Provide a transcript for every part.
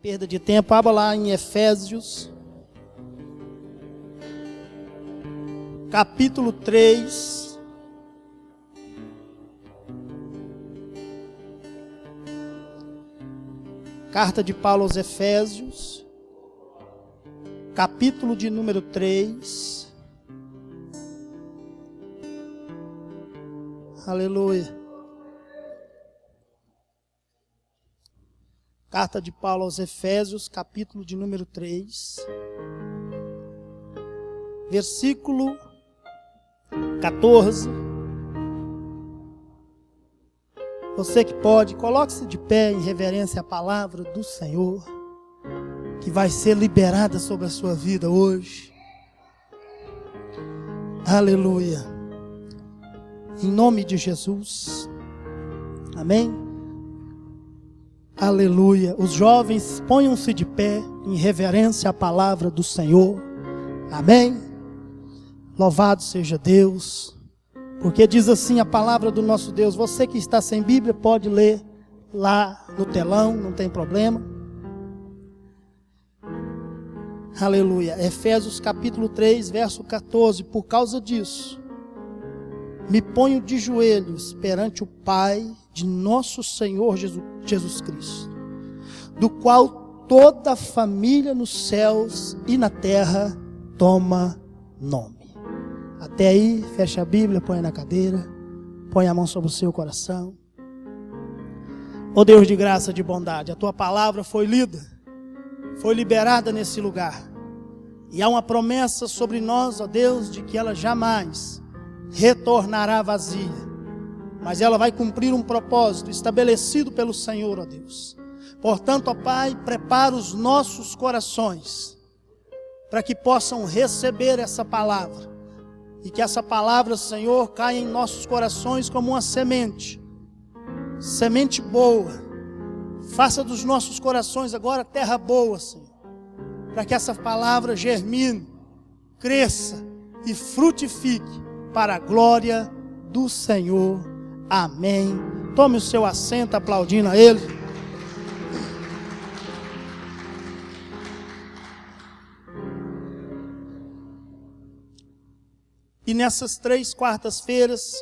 perda de tempo, abra lá em Efésios, capítulo 3. Carta de Paulo aos Efésios, capítulo de número 3. Aleluia. Carta de Paulo aos Efésios, capítulo de número 3. Versículo 14. Você que pode, coloque-se de pé em reverência à palavra do Senhor, que vai ser liberada sobre a sua vida hoje. Aleluia. Em nome de Jesus. Amém. Aleluia. Os jovens, ponham-se de pé em reverência à palavra do Senhor. Amém. Louvado seja Deus. Porque diz assim a palavra do nosso Deus. Você que está sem Bíblia pode ler lá no telão, não tem problema. Aleluia. Efésios capítulo 3, verso 14. Por causa disso, me ponho de joelhos perante o Pai de nosso Senhor Jesus Cristo, do qual toda a família nos céus e na terra toma nome. Até aí, fecha a Bíblia, põe na cadeira, põe a mão sobre o seu coração. Ó Deus de graça e de bondade, a tua palavra foi lida, foi liberada nesse lugar, e há uma promessa sobre nós, ó Deus, de que ela jamais retornará vazia, mas ela vai cumprir um propósito estabelecido pelo Senhor, ó Deus. Portanto, ó Pai, prepara os nossos corações para que possam receber essa palavra, e que essa palavra, Senhor, caia em nossos corações como uma semente boa. Faça dos nossos corações agora terra boa, Senhor, para que essa palavra germine, cresça e frutifique para a glória do Senhor. Amém. Tome o seu assento aplaudindo a Ele. E nessas 3 quartas-feiras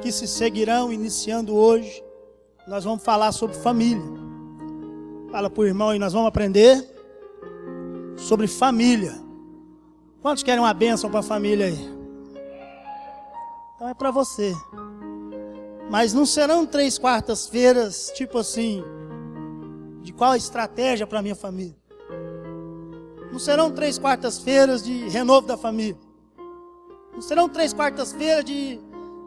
que se seguirão, iniciando hoje, nós vamos falar sobre família. Fala para o irmão e nós vamos aprender sobre família. Quantos querem uma bênção para a família aí? Então é para você. Mas não serão 3 quartas-feiras, tipo assim, de qual a estratégia para a minha família. Não serão 3 quartas-feiras de renovo da família. Não serão 3 quartas-feiras de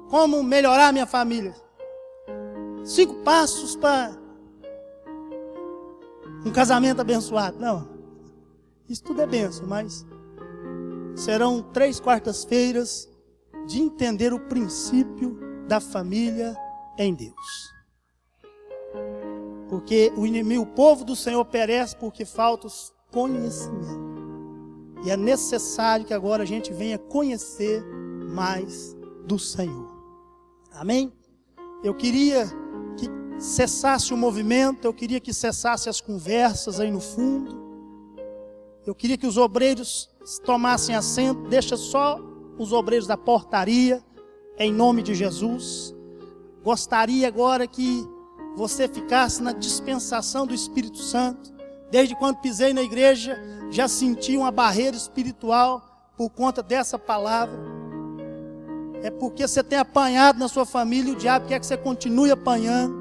como melhorar a minha família. 5 passos para um casamento abençoado. Não, isso tudo é bênção, mas serão 3 quartas-feiras de entender o princípio da família em Deus. Porque o inimigo, o povo do Senhor perece porque falta conhecimento. E é necessário que agora a gente venha conhecer mais do Senhor. Amém? Eu queria que cessasse o movimento, eu queria que cessasse as conversas aí no fundo. Eu queria que os obreiros tomassem assento, deixa só os obreiros da portaria, em nome de Jesus. Gostaria agora que você ficasse na dispensação do Espírito Santo. Desde quando pisei na igreja, já senti uma barreira espiritual por conta dessa palavra. É porque você tem apanhado na sua família, e o diabo quer que você continue apanhando.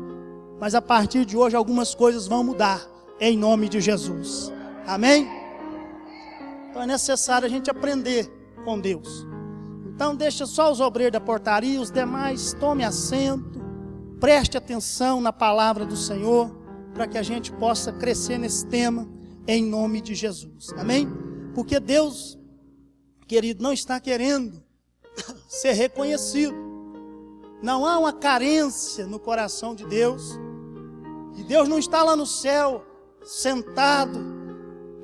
Mas a partir de hoje algumas coisas vão mudar, em nome de Jesus. Amém? Então é necessário a gente aprender com Deus. Então deixa só os obreiros da portaria, os demais tome assento, preste atenção na palavra do Senhor, para que a gente possa crescer nesse tema, em nome de Jesus. Amém? Porque Deus, querido, não está querendo ser reconhecido. Não há uma carência no coração de Deus. E Deus não está lá no céu, sentado,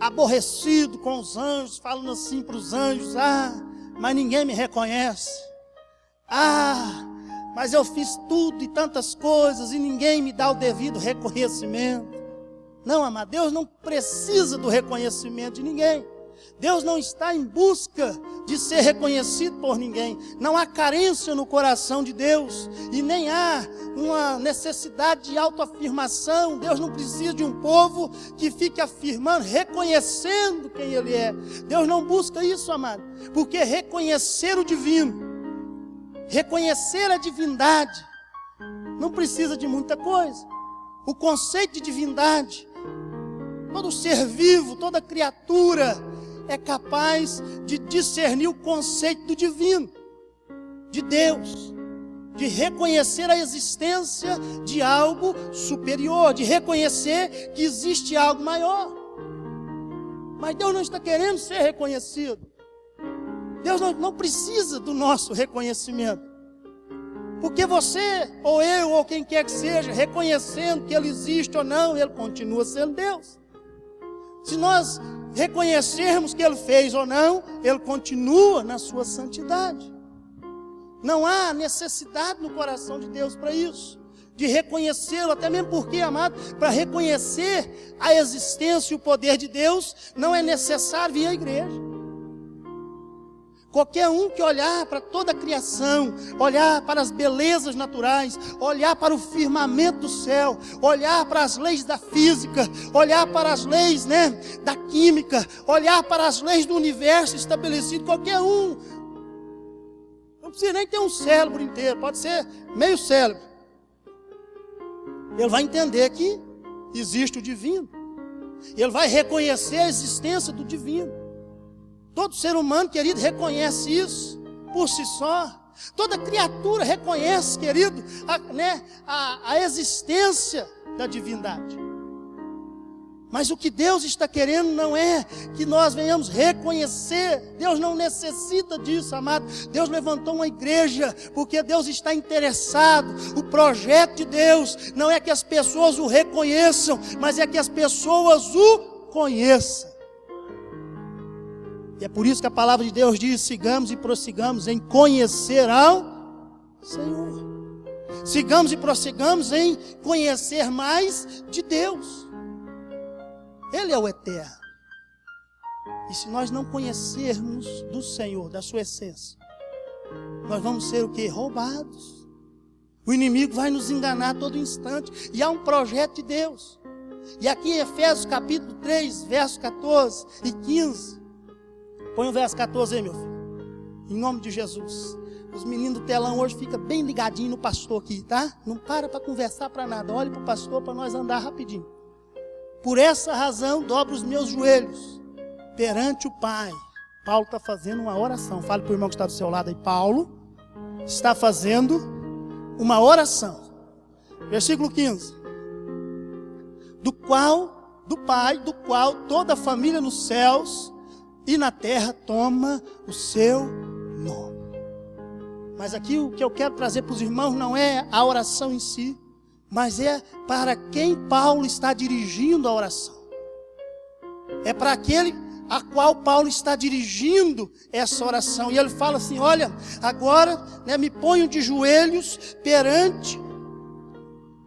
aborrecido com os anjos, falando assim para os anjos: mas ninguém me reconhece. Mas eu fiz tudo e tantas coisas e ninguém me dá o devido reconhecimento. Não, amado, Deus não precisa do reconhecimento de ninguém. Deus não está em busca de ser reconhecido por ninguém. Não há carência no coração de Deus e nem há uma necessidade de autoafirmação. Deus não precisa de um povo que fique afirmando, reconhecendo quem Ele é. Deus não busca isso, amado, porque reconhecer o divino, reconhecer a divindade, não precisa de muita coisa. O conceito de divindade, todo ser vivo, toda criatura é capaz de discernir o conceito do divino, de Deus, de reconhecer a existência de algo superior, de reconhecer que existe algo maior. Mas Deus não está querendo ser reconhecido. Deus não precisa do nosso reconhecimento. Porque você, ou eu, ou quem quer que seja, reconhecendo que Ele existe ou não, Ele continua sendo Deus. Se nós reconhecermos que Ele fez ou não, Ele continua na sua santidade. Não há necessidade no coração de Deus para isso, de reconhecê-lo, até mesmo porque, amado, para reconhecer a existência e o poder de Deus, não é necessário vir à igreja. Qualquer um que olhar para toda a criação, olhar para as belezas naturais, olhar para o firmamento do céu, olhar para as leis da física, olhar para as leis, da química, olhar para as leis do universo estabelecido, qualquer um, não precisa nem ter um cérebro inteiro, pode ser meio cérebro, ele vai entender que existe o divino, ele vai reconhecer a existência do divino. Todo ser humano, querido, reconhece isso por si só. Toda criatura reconhece, querido, a existência da divindade. Mas o que Deus está querendo não é que nós venhamos reconhecer. Deus não necessita disso, amado. Deus levantou uma igreja porque Deus está interessado. O projeto de Deus não é que as pessoas o reconheçam, mas é que as pessoas o conheçam. E é por isso que a palavra de Deus diz: sigamos e prossigamos em conhecer ao Senhor. Sigamos e prossigamos em conhecer mais de Deus. Ele é o eterno. E se nós não conhecermos do Senhor, da sua essência, nós vamos ser o quê? Roubados. O inimigo vai nos enganar a todo instante. E há um projeto de Deus. E aqui em Efésios capítulo 3, versos 14 e 15. Põe o verso 14 aí, meu filho. Em nome de Jesus. Os meninos do telão hoje ficam bem ligadinhos no pastor aqui, tá? Não para conversar para nada. Olhe para o pastor para nós andar rapidinho. Por essa razão, dobro os meus joelhos perante o Pai. Paulo está fazendo uma oração. Fale para o irmão que está do seu lado aí. Paulo está fazendo uma oração. Versículo 15. Do Pai, do qual toda a família nos céus e na terra toma o seu nome. Mas aqui o que eu quero trazer para os irmãos não é a oração em si, mas é para quem Paulo está dirigindo a oração. É para aquele a qual Paulo está dirigindo essa oração. E ele fala assim: olha, agora me ponho de joelhos perante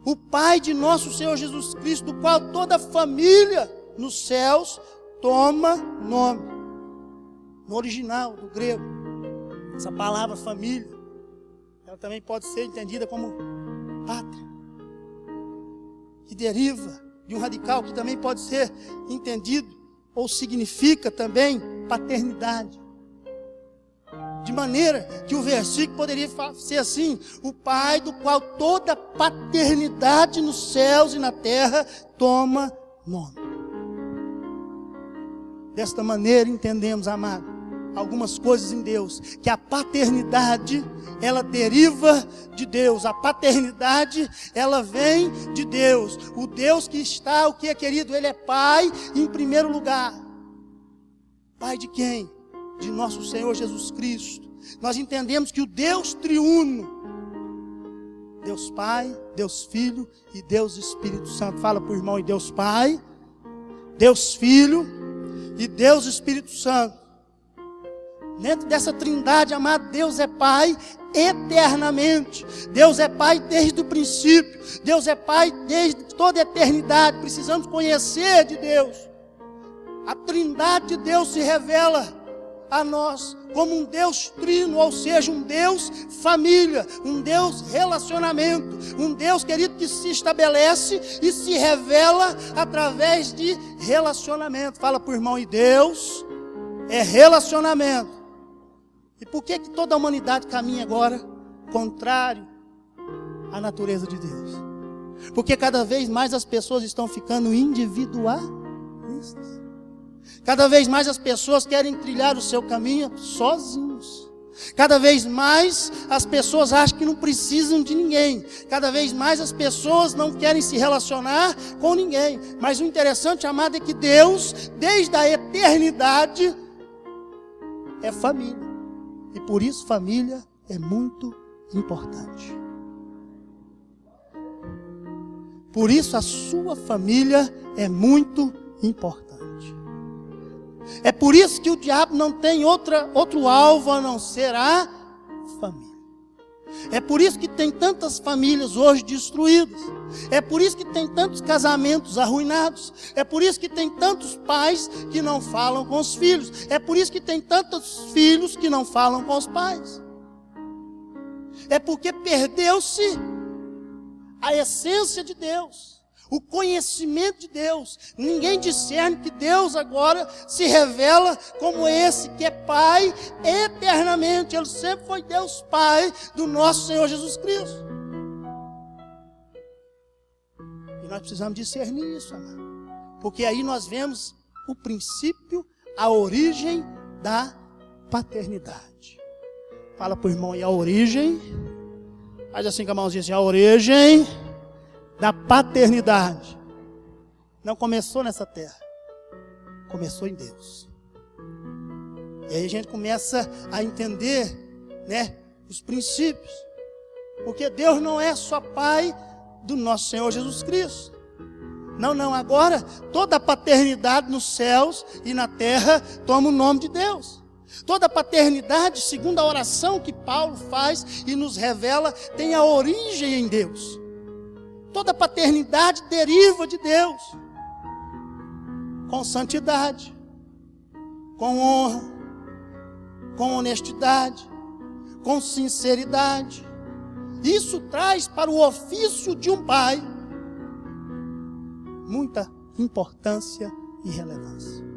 o Pai de nosso Senhor Jesus Cristo, do qual toda a família nos céus toma nome. No original, do grego, essa palavra família, ela também pode ser entendida como pátria, que deriva de um radical que também pode ser entendido ou significa também paternidade. De maneira que o versículo poderia ser assim: o Pai do qual toda paternidade nos céus e na terra toma nome. Desta maneira entendemos, amado, algumas coisas em Deus, que a paternidade, ela deriva de Deus, a paternidade, ela vem de Deus, o Deus que está, o que é, querido? Ele é Pai em primeiro lugar. Pai de quem? De nosso Senhor Jesus Cristo. Nós entendemos que o Deus triuno, Deus Pai, Deus Filho e Deus Espírito Santo. Fala para o irmão: e Deus Pai, Deus Filho e Deus Espírito Santo. Dentro dessa trindade, amado, Deus é Pai eternamente. Deus é Pai desde o princípio. Deus é Pai desde toda a eternidade. Precisamos conhecer de Deus. A trindade de Deus se revela a nós como um Deus trino, ou seja, um Deus família, um Deus relacionamento, um Deus, querido, que se estabelece e se revela através de relacionamento. Fala para o irmão, e Deus é relacionamento. E por que toda a humanidade caminha agora contrário à natureza de Deus? Porque cada vez mais as pessoas estão ficando individualistas. Cada vez mais as pessoas querem trilhar o seu caminho sozinhos. Cada vez mais as pessoas acham que não precisam de ninguém. Cada vez mais as pessoas não querem se relacionar com ninguém. Mas o interessante, amado, é que Deus, desde a eternidade, é família. E por isso família é muito importante. Por isso a sua família é muito importante. É por isso que o diabo não tem outro alvo a não ser a família. É por isso que tem tantas famílias hoje destruídas. É por isso que tem tantos casamentos arruinados. É por isso que tem tantos pais que não falam com os filhos. É por isso que tem tantos filhos que não falam com os pais. É porque perdeu-se a essência de Deus, o conhecimento de Deus. Ninguém discerne que Deus agora se revela como esse que é Pai eternamente. Ele sempre foi Deus Pai do nosso Senhor Jesus Cristo. E nós precisamos discernir isso, amado. Porque aí nós vemos o princípio, a origem da paternidade. Fala para o irmão aí, a origem. Faz assim com a mãozinha assim, a origem da paternidade não começou nessa terra, começou em Deus. E aí a gente começa a entender, né, os princípios, porque Deus não é só Pai do nosso Senhor Jesus Cristo. Não, agora toda a paternidade nos céus e na terra toma o nome de Deus. Toda a paternidade, segundo a oração que Paulo faz e nos revela, tem a origem em Deus. Toda paternidade deriva de Deus, com santidade, com honra, com honestidade, com sinceridade. Isso traz para o ofício de um pai muita importância e relevância.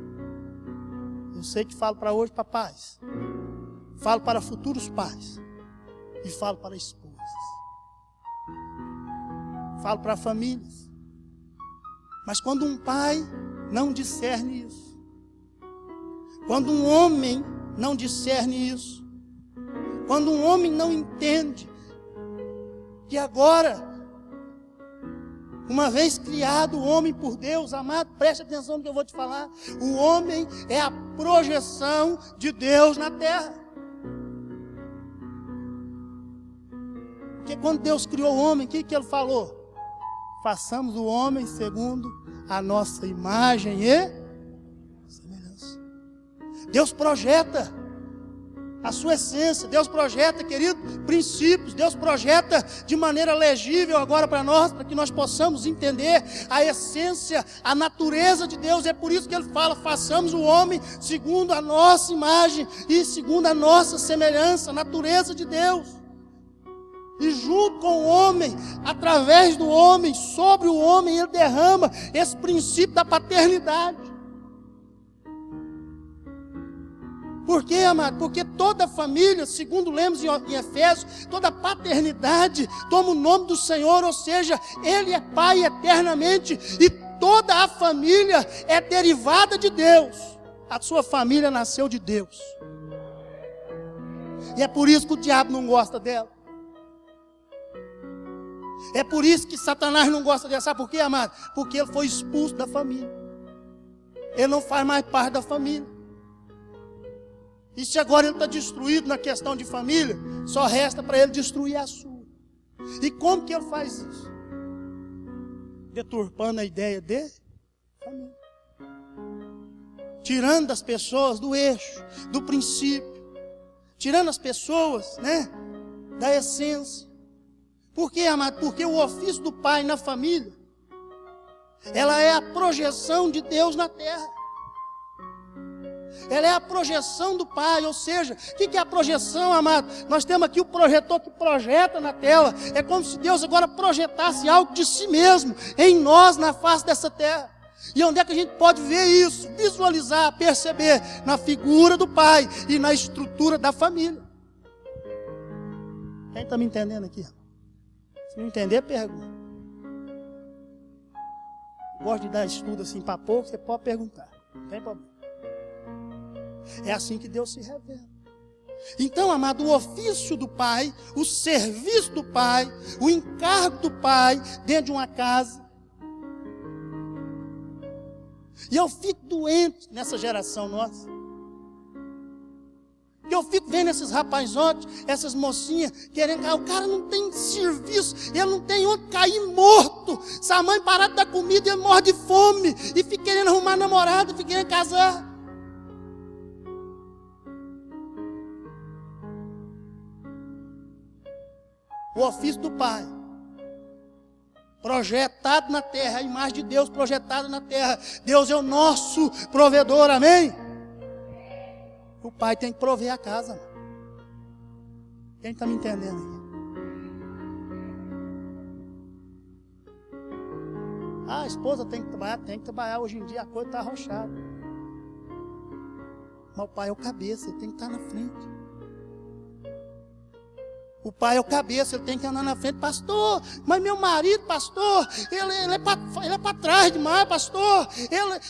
Eu sei que falo para hoje para pais, falo para futuros pais e falo para esposas. Falo para famílias. Mas quando um pai não discerne isso, quando um homem não discerne isso, quando um homem não entende que agora, uma vez criado o homem por Deus, amado, preste atenção no que eu vou te falar. O homem é a projeção de Deus na terra. Porque quando Deus criou o homem, o que ele falou? Façamos o homem segundo a nossa imagem e semelhança. Deus projeta a sua essência. Deus projeta, querido, princípios. Deus projeta de maneira legível agora para nós, para que nós possamos entender a essência, a natureza de Deus. É por isso que ele fala, façamos o homem segundo a nossa imagem e segundo a nossa semelhança, a natureza de Deus. E junto com o homem, através do homem, sobre o homem, ele derrama esse princípio da paternidade. Por quê, amado? Porque toda família, segundo lemos em Efésios, toda paternidade toma o nome do Senhor, ou seja, Ele é Pai eternamente, e toda a família é derivada de Deus. A sua família nasceu de Deus. E é por isso que o diabo não gosta dela. É por isso que Satanás não gosta dela. Sabe por quê, amado? Porque ele foi expulso da família. Ele não faz mais parte da família. E se agora ele está destruído na questão de família, só resta para ele destruir a sua. E como que ele faz isso? Deturpando a ideia de família. Tirando das pessoas do eixo, do princípio, tirando as pessoas, né, da essência. Por quê, amado? Porque o ofício do pai na família, ela é a projeção de Deus na terra. Ela é a projeção do pai, ou seja, o que é a projeção, amado? Nós temos aqui o projetor que projeta na tela. É como se Deus agora projetasse algo de si mesmo em nós, na face dessa terra. E onde é que a gente pode ver isso? Visualizar, perceber na figura do pai e na estrutura da família. Quem está me entendendo aqui? Se não entender, pergunta. Gosto de dar estudo assim para pouco, você pode perguntar. Não tem problema. É assim que Deus se revela. Então, amado, o ofício do pai, o serviço do pai, o encargo do pai dentro de uma casa. E eu fico doente nessa geração nossa. Eu fico vendo esses rapazotes, essas mocinhas, querendo cair. O cara não tem serviço, ele não tem onde cair morto. Se a mãe parar de dar comida, ele morre de fome. E fica querendo arrumar namorada, fica querendo casar. O ofício do pai, projetado na terra, a imagem de Deus projetada na terra. Deus é o nosso provedor, amém? O pai tem que prover a casa. Quem está me entendendo aqui? A esposa tem que trabalhar. Hoje em dia a coisa está arrochada. Mas o pai é o cabeça, ele tem que estar na frente. O pai é o cabeça, ele tem que andar na frente. Pastor, mas meu marido, pastor, ele é para trás demais, pastor.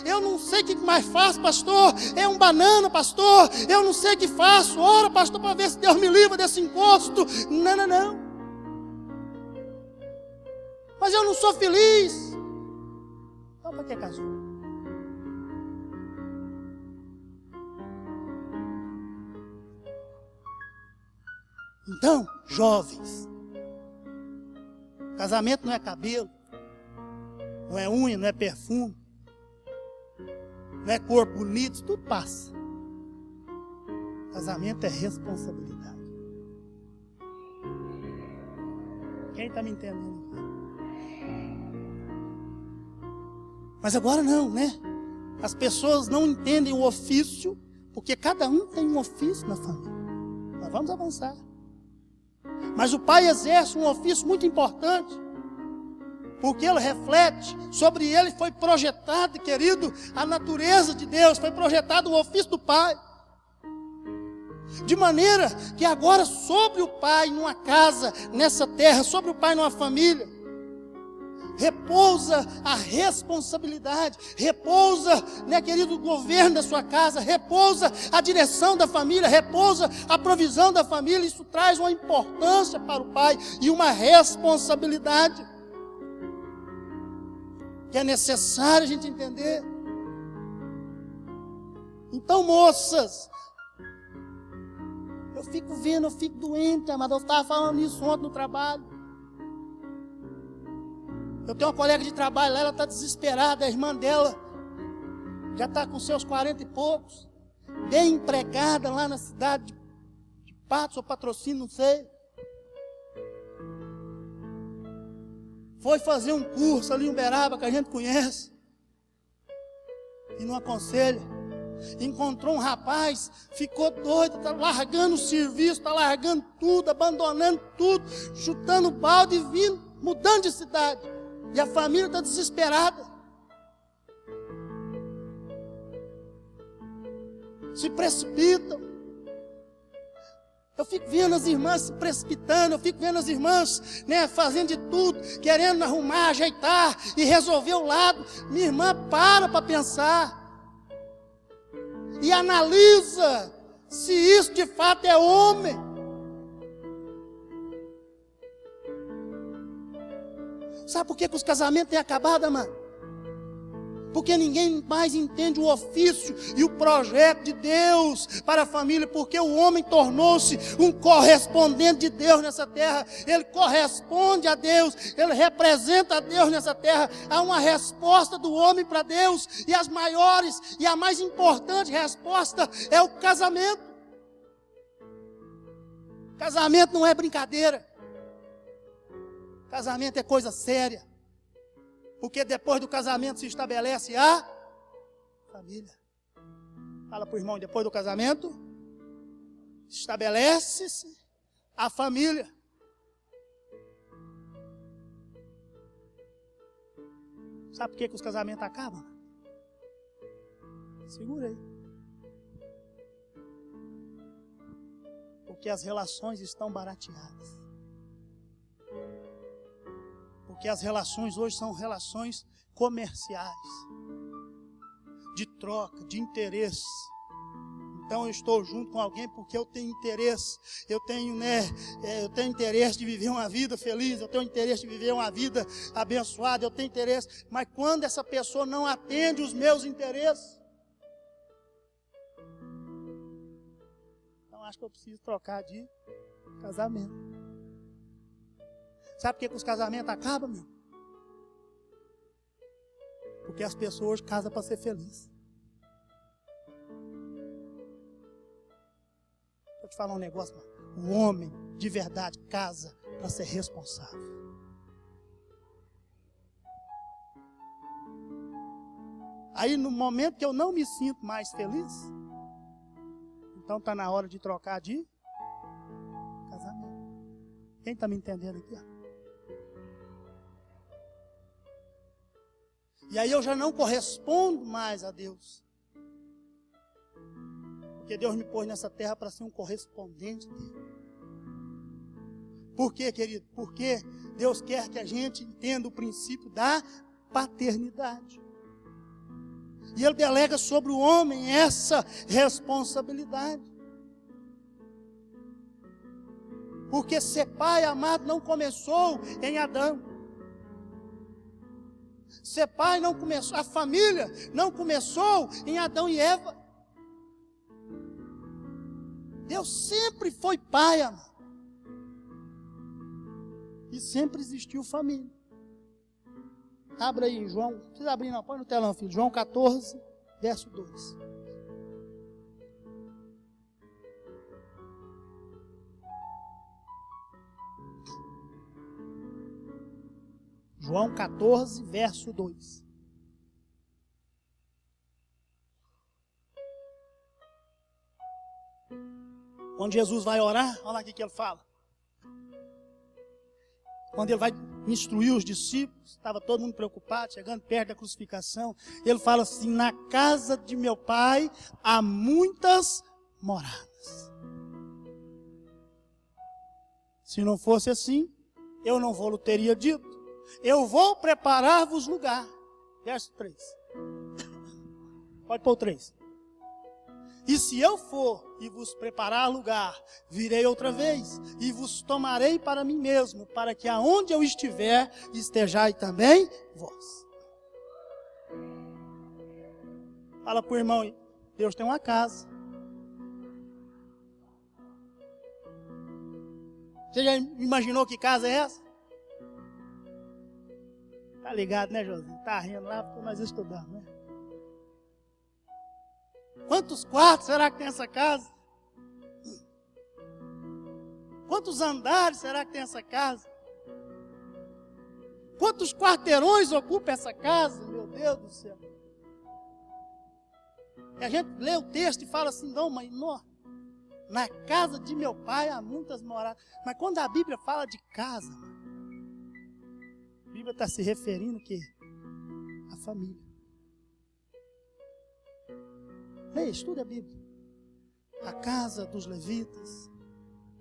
Eu não sei o que mais faço, pastor. É um banana, pastor. Eu não sei o que faço. Ora, pastor, para ver se Deus me livra desse encosto. Não. Mas eu não sou feliz. Então para que casou? Então, jovens, casamento não é cabelo, não é unha, não é perfume, não é corpo bonito, isso tudo passa. Casamento é responsabilidade. Quem está me entendendo aqui? Mas agora não, né? As pessoas não entendem o ofício, porque cada um tem um ofício na família. Nós vamos avançar. Mas o pai exerce um ofício muito importante, porque ele reflete, sobre ele foi projetado, querido, a natureza de Deus, foi projetado o ofício do pai. De maneira que agora sobre o pai numa casa, nessa terra, sobre o pai numa família, repousa a responsabilidade, repousa, né, querido, o governo da sua casa, repousa a direção da família, repousa a provisão da família. Isso traz uma importância para o pai e uma responsabilidade que é necessário a gente entender. Então, moças, eu fico vendo, eu fico doente, amada. Eu estava falando isso ontem no trabalho. Eu tenho uma colega de trabalho lá, ela está desesperada, a irmã dela já está com seus 40 e poucos, bem empregada lá na cidade de Patos ou Patrocínio, não sei. Foi fazer um curso ali em Uberaba, que a gente conhece, e não aconselha. Encontrou um rapaz, ficou doido, está largando o serviço, está largando tudo, abandonando tudo, chutando balde e vindo, mudando de cidade. E a família está desesperada. Se precipitam. Eu fico vendo as irmãs se precipitando, eu fico vendo as irmãs, né, fazendo de tudo, querendo arrumar, ajeitar e resolver o lado. Minha irmã, para pensar. E analisa se isso de fato é homem. Sabe por que os casamentos têm acabado, amado? Porque ninguém mais entende o ofício e o projeto de Deus para a família, porque o homem tornou-se um correspondente de Deus nessa terra. Ele corresponde a Deus, ele representa a Deus nessa terra. Há uma resposta do homem para Deus, e as maiores e a mais importante resposta é o casamento. Casamento não é brincadeira. Casamento é coisa séria. Porque depois do casamento se estabelece a família. Fala para o irmão, depois do casamento estabelece-se a família. Sabe por que os casamentos acabam? Segura aí. Porque as relações estão barateadas. Porque as relações hoje são relações comerciais, de troca, de interesse. Então eu estou junto com alguém porque eu tenho interesse. Eu tenho interesse de viver uma vida feliz, eu tenho interesse de viver uma vida abençoada, eu tenho interesse. Mas quando essa pessoa não atende os meus interesses, então acho que eu preciso trocar de casamento. Sabe por que os casamentos acabam, meu? Porque as pessoas casam para ser felizes. Vou te falar um negócio, mano. O homem, de verdade, casa para ser responsável. Aí, no momento que eu não me sinto mais feliz, então está na hora de trocar de casamento. Quem está me entendendo aqui? Ó? E aí eu já não correspondo mais a Deus. Porque Deus me pôs nessa terra para ser um correspondente dele. Por quê, querido? Porque Deus quer que a gente entenda o princípio da paternidade. E Ele delega sobre o homem essa responsabilidade. Porque ser pai, amado, não começou em Adão. Ser pai não começou, a família não começou em Adão e Eva. Deus sempre foi pai, amado. E sempre existiu família. Abra aí, João, não precisa abrir não, põe no telão, filho. João 14, verso 2. João 14, verso 2. Quando Jesus vai orar, olha lá o que ele fala. Quando ele vai instruir os discípulos, estava todo mundo preocupado, chegando perto da crucificação. Ele fala assim: na casa de meu pai há muitas moradas. Se não fosse assim, eu não vou teria dito. Eu vou preparar-vos lugar. Verso 3. Pode pôr o 3. E se eu for e vos preparar lugar, virei outra vez e vos tomarei para mim mesmo, para que aonde eu estiver, estejai também vós. Fala para o irmão, Deus tem uma casa. Você já imaginou que casa é essa? Tá ligado, né, Josinho? Tá rindo lá porque nós estudamos, né? Quantos quartos será que tem essa casa? Quantos andares será que tem essa casa? Quantos quarteirões ocupa essa casa? Meu Deus do céu. E a gente lê o texto e fala assim: não, mãe, não. Na casa de meu pai há muitas moradas. Mas quando a Bíblia fala de casa, a Bíblia está se referindo o quê? A família. Leia, estude a Bíblia. A casa dos levitas,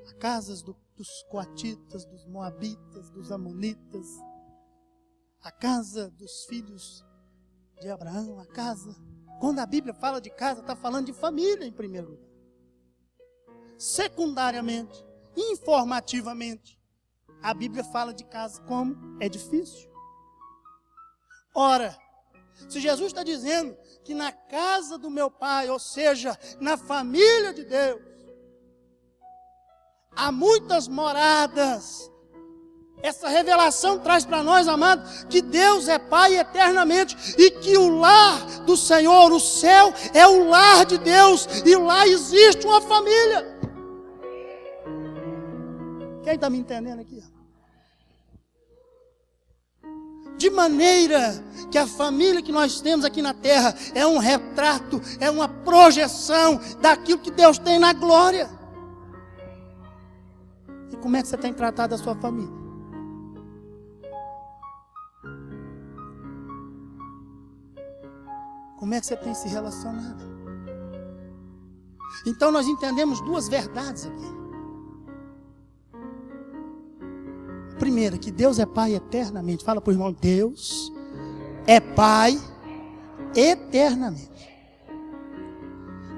a casa dos coatitas, dos moabitas, dos amonitas, a casa dos filhos de Abraão, a casa. Quando a Bíblia fala de casa, está falando de família em primeiro lugar. Secundariamente, informativamente, a Bíblia fala de casa como edifício. Ora, se Jesus está dizendo que na casa do meu pai, ou seja, na família de Deus, há muitas moradas, essa revelação traz para nós, amados, que Deus é Pai eternamente e que o lar do Senhor, o céu, é o lar de Deus e lá existe uma família. Quem está me entendendo aqui? De maneira que a família que nós temos aqui na terra é um retrato, é uma projeção daquilo que Deus tem na glória. E como é que você tem tratado a sua família? Como é que você tem se relacionado? Então nós entendemos duas verdades aqui. Primeira, que Deus é Pai eternamente. Fala para o irmão, Deus é Pai eternamente.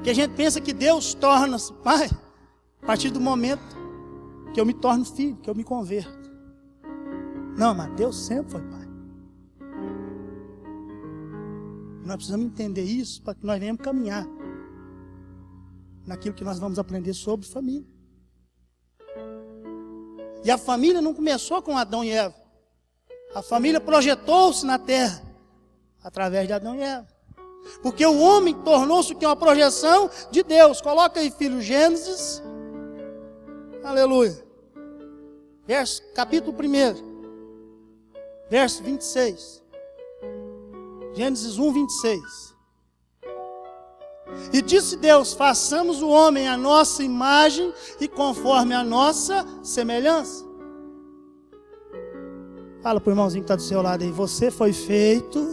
Que a gente pensa que Deus torna-se Pai a partir do momento que eu me torno filho, que eu me converto. Não, mas Deus sempre foi Pai. Nós precisamos entender isso para que nós venhamos caminhar naquilo que nós vamos aprender sobre família. E a família não começou com Adão e Eva. A família projetou-se na terra através de Adão e Eva. Porque o homem tornou-se o que? Uma projeção de Deus. Coloca aí, filho, Gênesis. Aleluia. Capítulo 1. Verso 26. Gênesis 1, 26. E disse Deus, façamos o homem à nossa imagem e conforme a nossa semelhança. Fala para o irmãozinho que está do seu lado aí, você foi feito,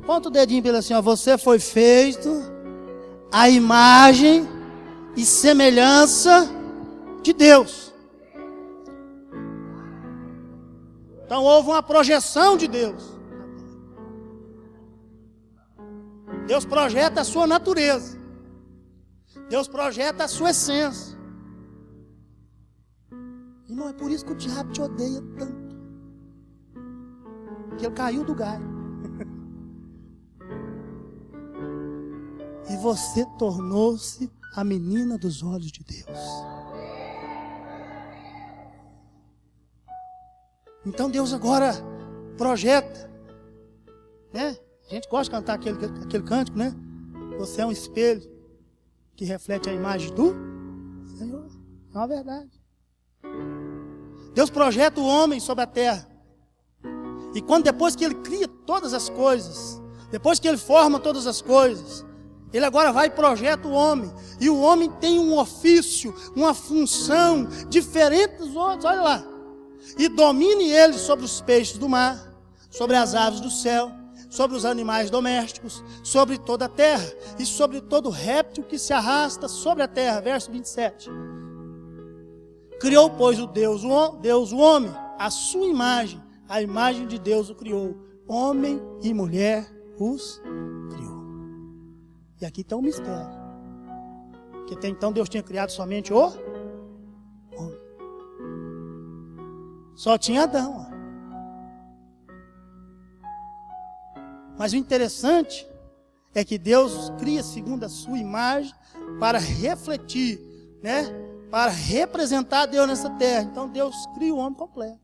ponta o dedinho para ele assim, ó, você foi feito à imagem e semelhança de Deus. Então houve uma projeção de Deus. Deus projeta a sua natureza. Deus projeta a sua essência. Irmão, é por isso que o diabo te odeia tanto. Porque ele caiu do galho. E você tornou-se a menina dos olhos de Deus. Então Deus agora projeta, né? A gente gosta de cantar aquele cântico, né? Você é um espelho que reflete a imagem do Senhor. É uma verdade. Deus projeta o homem sobre a terra. E quando depois que Ele cria todas as coisas, depois que Ele forma todas as coisas, Ele agora vai e projeta o homem. E o homem tem um ofício, uma função diferente dos outros. Olha lá. E domine ele sobre os peixes do mar, sobre as aves do céu, sobre os animais domésticos, sobre toda a terra e sobre todo réptil que se arrasta sobre a terra. Verso 27. Criou, pois, Deus o homem, a sua imagem, a imagem de Deus o criou. Homem e mulher os criou. E aqui está um mistério. Que até então Deus tinha criado somente o homem. Só tinha Adão. Mas o interessante é que Deus cria segundo a sua imagem para refletir, né? Para representar Deus nessa terra. Então Deus cria o homem completo.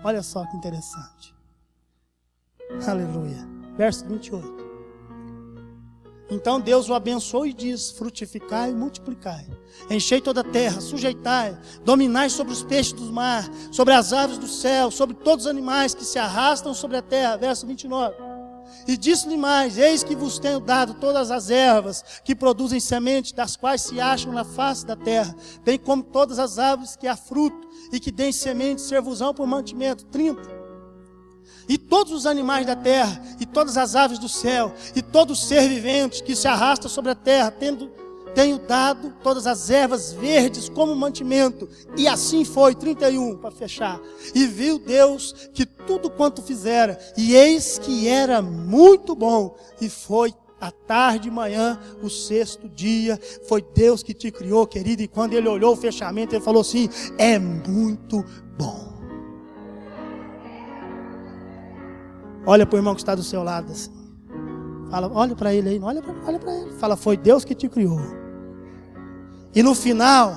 Olha só que interessante. Aleluia. Verso 28. Então Deus o abençoou e diz, frutificai e multiplicai, enchei toda a terra, sujeitai, dominai sobre os peixes do mar, sobre as aves do céu, sobre todos os animais que se arrastam sobre a terra. Verso 29. E disse-lhe mais, eis que vos tenho dado todas as ervas que produzem semente, das quais se acham na face da terra, bem como todas as árvores que há fruto e que deem semente, ser-vos-ão por mantimento. 30. E todos os animais da terra, e todas as aves do céu, e todo ser vivente que se arrasta sobre a terra, tenho dado todas as ervas verdes como mantimento. E assim foi. 31, para fechar. E viu Deus que tudo quanto fizera, e eis que era muito bom. E foi à tarde e manhã, o sexto dia. Foi Deus que te criou, querido. E quando ele olhou o fechamento, ele falou assim, é muito bom. Olha para o irmão que está do seu lado assim. Fala, olha para ele aí, olha para ele. Fala, foi Deus que te criou. E no final,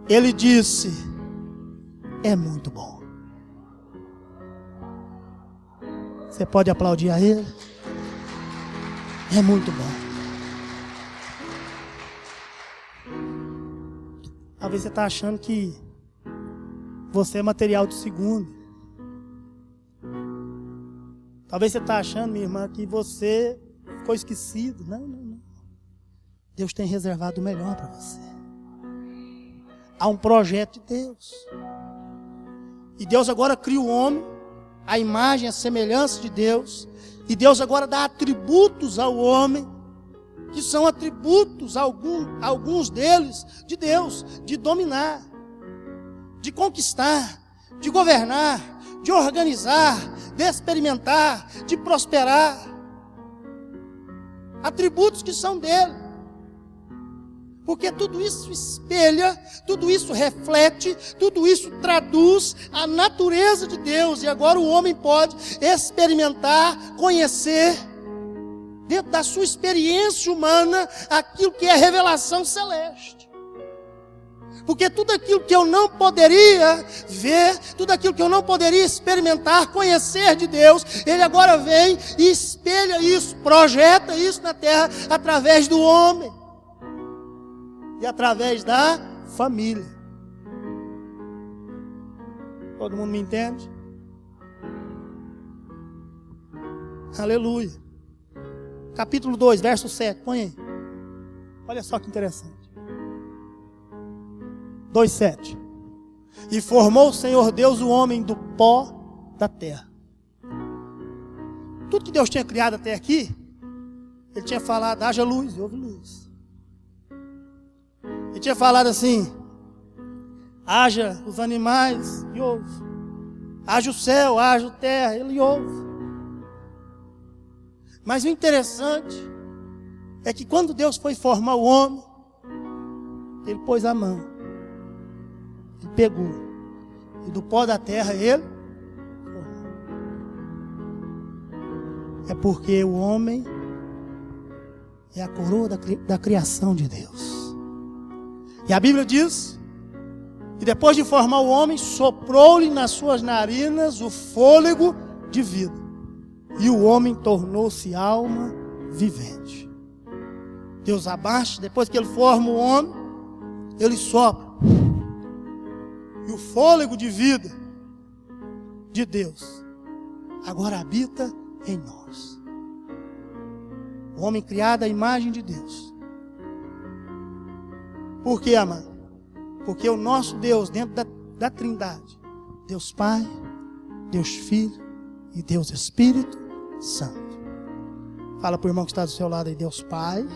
ele disse, é muito bom. Você pode aplaudir a ele? É muito bom. Talvez você está achando que você é material de segundo. Talvez você está achando, minha irmã, que você ficou esquecido. Não, não, não. Deus tem reservado o melhor para você. Há um projeto de Deus. E Deus agora cria o homem, a imagem, a semelhança de Deus. E Deus agora dá atributos ao homem, que são atributos, alguns deles, de Deus, de dominar, de conquistar, de governar, de organizar, de experimentar, de prosperar. Atributos que são dele. Porque tudo isso espelha, tudo isso reflete, tudo isso traduz a natureza de Deus. E agora o homem pode experimentar, conhecer, dentro da sua experiência humana, aquilo que é revelação celeste. Porque tudo aquilo que eu não poderia ver, tudo aquilo que eu não poderia experimentar, conhecer de Deus, Ele agora vem e espelha isso, projeta isso na terra através do homem. E através da família. Todo mundo me entende? Aleluia. Capítulo 2, verso 7. Põe aí. Olha só que interessante. 2:7. E formou o Senhor Deus o homem do pó da terra. Tudo que Deus tinha criado até aqui, Ele tinha falado, haja luz, e houve luz. Ele tinha falado assim, haja os animais, e houve. Haja o céu, haja a terra, ele ouve. Mas o interessante é que quando Deus foi formar o homem, Ele pôs a mão, Ele pegou, e do pó da terra Ele formou. É porque o homem é a coroa da criação de Deus. E a Bíblia diz que depois de formar o homem, soprou-lhe nas suas narinas o fôlego de vida. E o homem tornou-se alma vivente. Deus abaixa, depois que Ele forma o homem, Ele sopra. E o fôlego de vida de Deus agora habita em nós. O homem criado à imagem de Deus. Por quê, amado? Porque o nosso Deus, dentro da Trindade, Deus Pai, Deus Filho e Deus Espírito Santo. Fala para o irmão que está do seu lado aí, Deus Pai,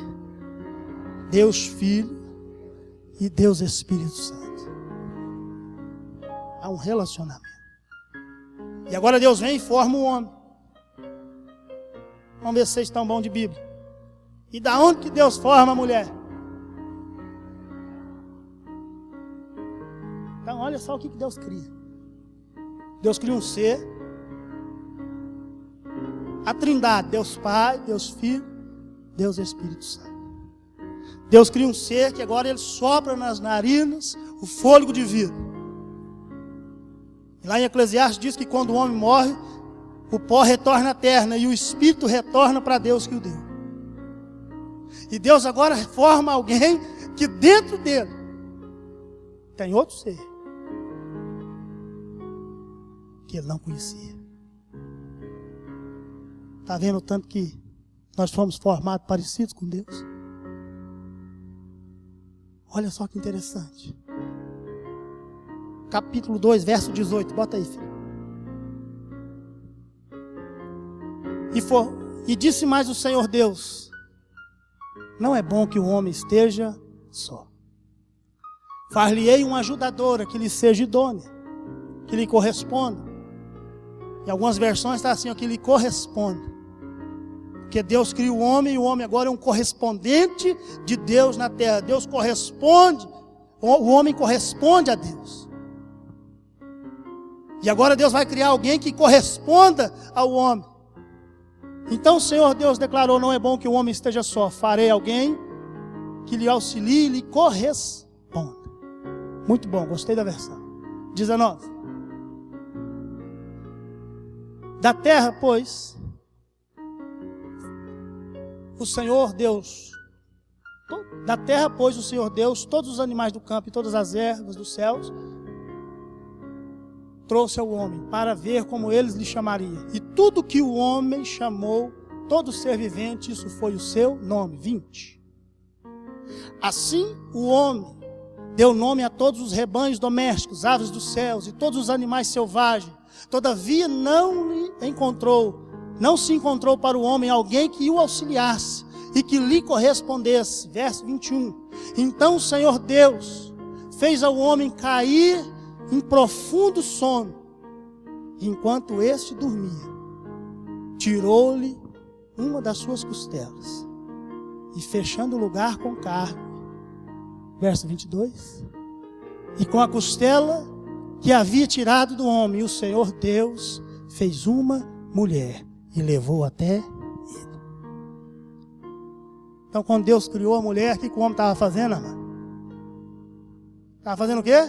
Deus Filho e Deus Espírito Santo. Há um relacionamento. E agora Deus vem e forma o homem. Vamos ver se vocês estão bons de Bíblia. E da onde que Deus forma a mulher? Então olha só o que Deus cria. Deus cria um ser, a Trindade, Deus Pai, Deus Filho, Deus Espírito Santo. Deus cria um ser que agora Ele sopra nas narinas o fôlego de vida. E lá em Eclesiastes diz que quando o homem morre, o pó retorna à terra e o Espírito retorna para Deus que o deu. E Deus agora forma alguém que dentro dele tem outro ser que ele não conhecia. Está vendo o tanto que nós fomos formados parecidos com Deus? Olha só que interessante. Capítulo 2, verso 18. Bota aí, filho. E disse mais o Senhor Deus: não é bom que o homem esteja só. Far-lhe-ei uma ajudadora que lhe seja idônea, que lhe corresponda. Em algumas versões está assim, ó, que lhe corresponde. Porque Deus cria o homem e o homem agora é um correspondente de Deus na terra. Deus corresponde, o homem corresponde a Deus. E agora Deus vai criar alguém que corresponda ao homem. Então o Senhor Deus declarou: não é bom que o homem esteja só. Farei alguém que lhe auxilie e lhe corresponda. Muito bom, gostei da versão. 19. Da terra, pois, o Senhor Deus Da terra pôs o Senhor Deus todos os animais do campo e todas as ervas dos céus, trouxe ao homem para ver como eles lhe chamariam. E tudo que o homem chamou, todo ser vivente, isso foi o seu nome. 20. Assim o homem deu nome a todos os rebanhos domésticos, aves dos céus e todos os animais selvagens. Todavia não se encontrou para o homem alguém que o auxiliasse e que lhe correspondesse. Verso 21. Então o Senhor Deus fez ao homem cair em profundo sono. E enquanto este dormia, tirou-lhe uma das suas costelas e fechando o lugar com carne. Verso 22. E com a costela que havia tirado do homem, o Senhor Deus fez uma mulher e levou até ele. Então, quando Deus criou a mulher, o que o homem estava fazendo, amado? Estava fazendo o quê?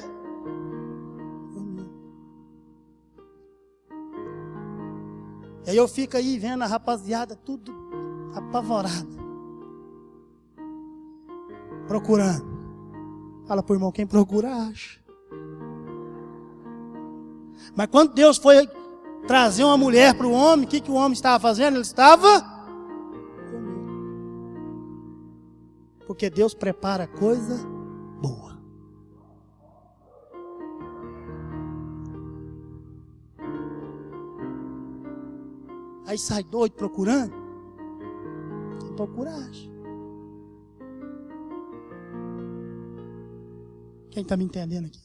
E aí eu fico aí vendo a rapaziada tudo apavorada, procurando. Fala pro irmão, quem procura acha. Mas quando Deus foi trazer uma mulher para o homem, o que o homem estava fazendo? Ele estava comendo. Porque Deus prepara coisa boa. Aí sai doido procurando. Quem procura acha. Quem está me entendendo aqui?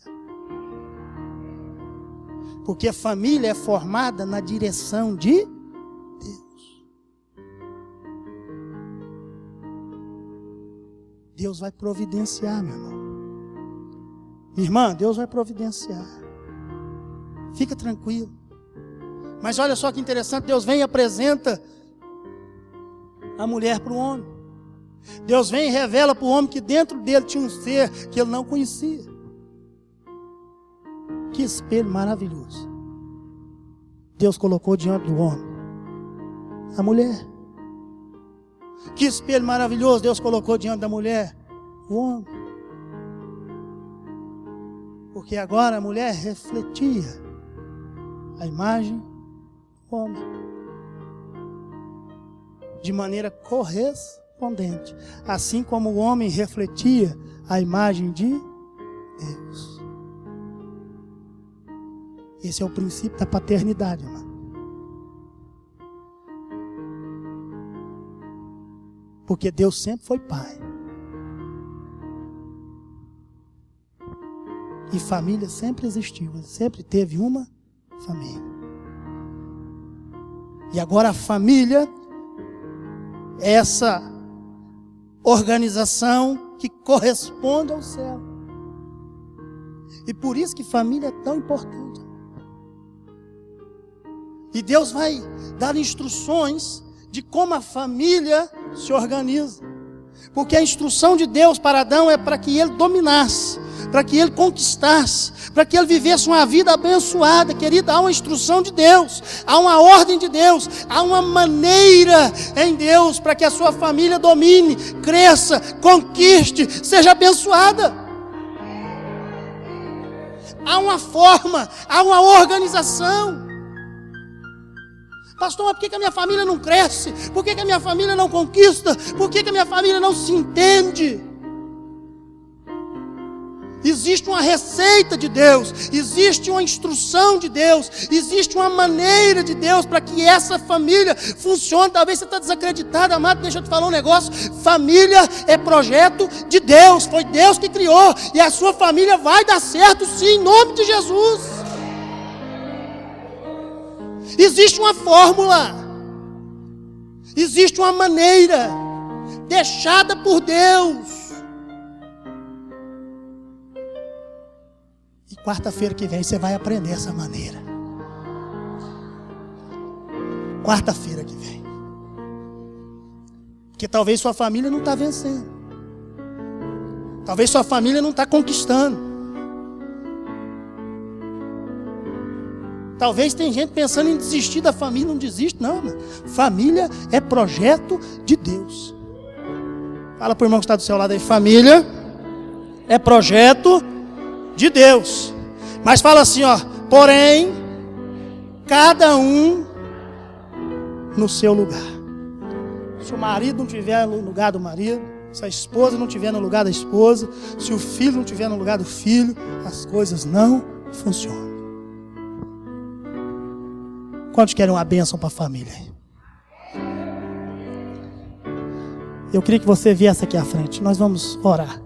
Porque a família é formada na direção de Deus. Deus vai providenciar, meu irmão. Minha irmã, Deus vai providenciar. Fica tranquilo. Mas olha só que interessante, Deus vem e apresenta a mulher para o homem. Deus vem e revela para o homem que dentro dele tinha um ser que ele não conhecia. Que espelho maravilhoso. Deus colocou diante do homem a mulher. Que espelho maravilhoso Deus colocou diante da mulher o homem. Porque agora a mulher refletia a imagem do homem de maneira correspondente, assim como o homem refletia a imagem de Deus. Esse é o princípio da paternidade, irmão. Porque Deus sempre foi pai. E família sempre existiu. Ele sempre teve uma família. E agora a família é essa organização que corresponde ao céu. E por isso que família é tão importante. E Deus vai dar instruções de como a família se organiza. Porque a instrução de Deus para Adão é para que ele dominasse, para que ele conquistasse, para que ele vivesse uma vida abençoada. Querida, há uma instrução de Deus, há uma ordem de Deus, há uma maneira em Deus para que a sua família domine, cresça, conquiste, seja abençoada. Há uma forma, há uma organização. Pastor, mas por que a minha família não cresce? Por que a minha família não conquista? Por que a minha família não se entende? Existe uma receita de Deus, existe uma instrução de Deus, existe uma maneira de Deus para que essa família funcione. Talvez você está desacreditado, amado, deixa eu te falar um negócio. Família é projeto de Deus, foi Deus que criou, e a sua família vai dar certo sim, em nome de Jesus. Existe uma fórmula, existe uma maneira deixada por Deus. E quarta-feira que vem você vai aprender essa maneira. Quarta-feira que vem. Porque talvez sua família não está vencendo. Talvez sua família não está conquistando. Talvez tem gente pensando em desistir da família, não desiste, não. Família é projeto de Deus. Fala para o irmão que está do seu lado aí, família é projeto de Deus. Mas fala assim, ó, porém, cada um no seu lugar. Se o marido não estiver no lugar do marido, se a esposa não estiver no lugar da esposa, se o filho não estiver no lugar do filho, as coisas não funcionam. Quantos querem uma bênção para a família? Eu queria que você viesse aqui à frente. Nós vamos orar.